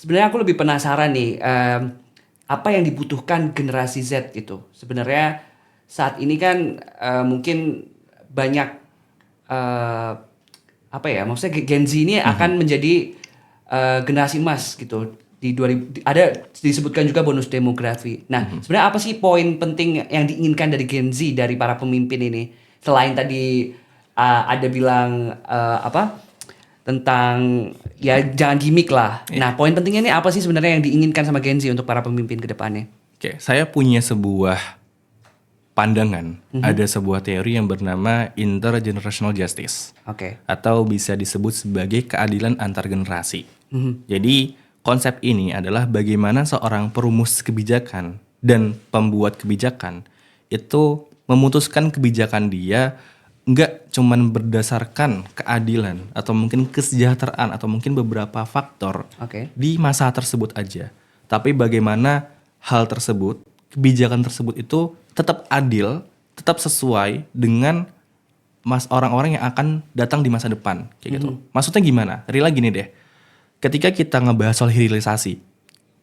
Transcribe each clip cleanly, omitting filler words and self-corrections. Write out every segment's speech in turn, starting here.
sebenarnya aku lebih penasaran nih, apa yang dibutuhkan generasi Z gitu. Sebenarnya saat ini kan mungkin banyak eh, apa ya, maksudnya Gen Z ini akan menjadi generasi emas gitu. Di 2000 ada disebutkan juga bonus demografi. Nah, sebenarnya apa sih poin penting yang diinginkan dari Gen Z dari para pemimpin ini? Selain tadi ada bilang apa? Tentang ya jangan gimmick lah. Nah, poin pentingnya ini apa sih sebenarnya yang diinginkan sama Gen Z untuk para pemimpin ke depannya? Oke, saya punya sebuah pandangan. Ada sebuah teori yang bernama intergenerational justice. Oke. Atau bisa disebut sebagai keadilan antar generasi. Jadi konsep ini adalah bagaimana seorang perumus kebijakan dan pembuat kebijakan itu memutuskan kebijakan dia nggak cuman berdasarkan keadilan atau mungkin kesejahteraan atau mungkin beberapa faktor Oke. di masa tersebut aja. Tapi bagaimana hal tersebut, kebijakan tersebut itu tetap adil, tetap sesuai dengan orang-orang yang akan datang di masa depan kayak gitu. Maksudnya gimana? Real gini deh. Ketika kita ngebahas soal hilirisasi,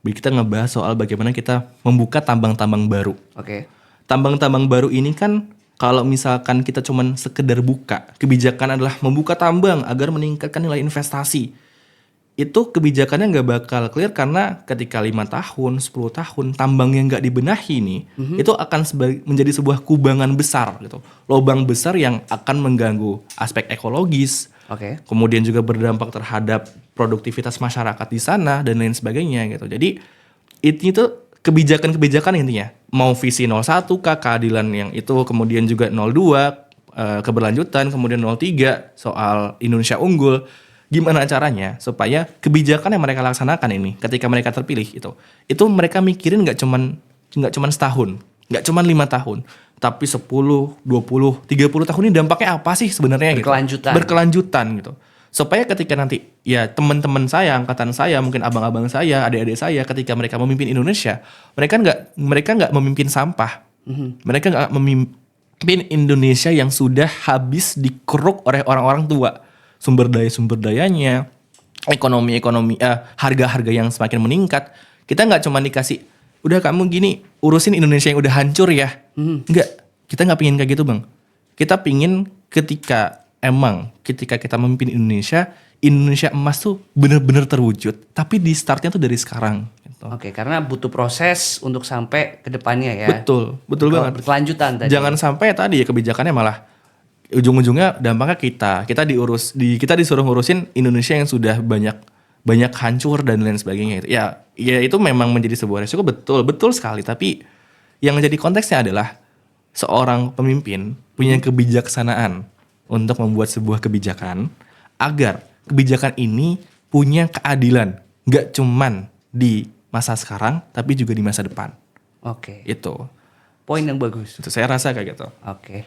kita ngebahas soal bagaimana kita membuka tambang-tambang baru. Oke. Tambang-tambang baru ini kan kalau misalkan kita cuman sekedar buka, kebijakan adalah membuka tambang agar meningkatkan nilai investasi. Itu kebijakannya nggak bakal clear karena ketika 5 tahun, 10 tahun tambang yang nggak dibenahi nih, itu akan menjadi sebuah kubangan besar gitu. Lubang besar yang akan mengganggu aspek ekologis, Oke. kemudian juga berdampak terhadap produktivitas masyarakat di sana dan lain sebagainya gitu. Jadi itu kebijakan-kebijakan intinya. Mau visi 01 kah, keadilan yang itu, kemudian juga 02 keberlanjutan, kemudian 03 soal Indonesia unggul. Gimana caranya supaya kebijakan yang mereka laksanakan ini ketika mereka terpilih itu mereka mikirin nggak cuman setahun, nggak cuman 5 tahun, tapi 10, 20, 30 tahun ini dampaknya apa sih sebenarnya gitu. Berkelanjutan gitu. Supaya ketika nanti ya teman-teman saya, angkatan saya, mungkin abang-abang saya, adik-adik saya ketika mereka memimpin Indonesia, mereka nggak memimpin sampah. Mereka nggak memimpin Indonesia yang sudah habis dikeruk oleh orang-orang tua. Sumber dayanya, harga-harga yang semakin meningkat. Kita nggak cuma dikasih, udah kamu gini urusin Indonesia yang udah hancur ya. Nggak, kita nggak pingin kayak gitu bang. Kita pingin ketika kita memimpin Indonesia emas tuh bener-bener terwujud. Tapi di startnya tuh dari sekarang. Gitu. Oke, karena butuh proses untuk sampai ke depannya ya. Betul banget. Berkelanjutan tadi. Jangan sampai tadi ya kebijakannya malah ujung-ujungnya dampaknya kita disuruh ngurusin Indonesia yang sudah banyak hancur dan lain sebagainya. Ya itu memang menjadi sebuah resiko, betul sekali. Tapi yang menjadi konteksnya adalah seorang pemimpin punya kebijaksanaan untuk membuat sebuah kebijakan agar kebijakan ini punya keadilan, nggak cuman di masa sekarang tapi juga di masa depan. Oke. Itu Poin yang bagus. saya rasa kayak gitu. Oke.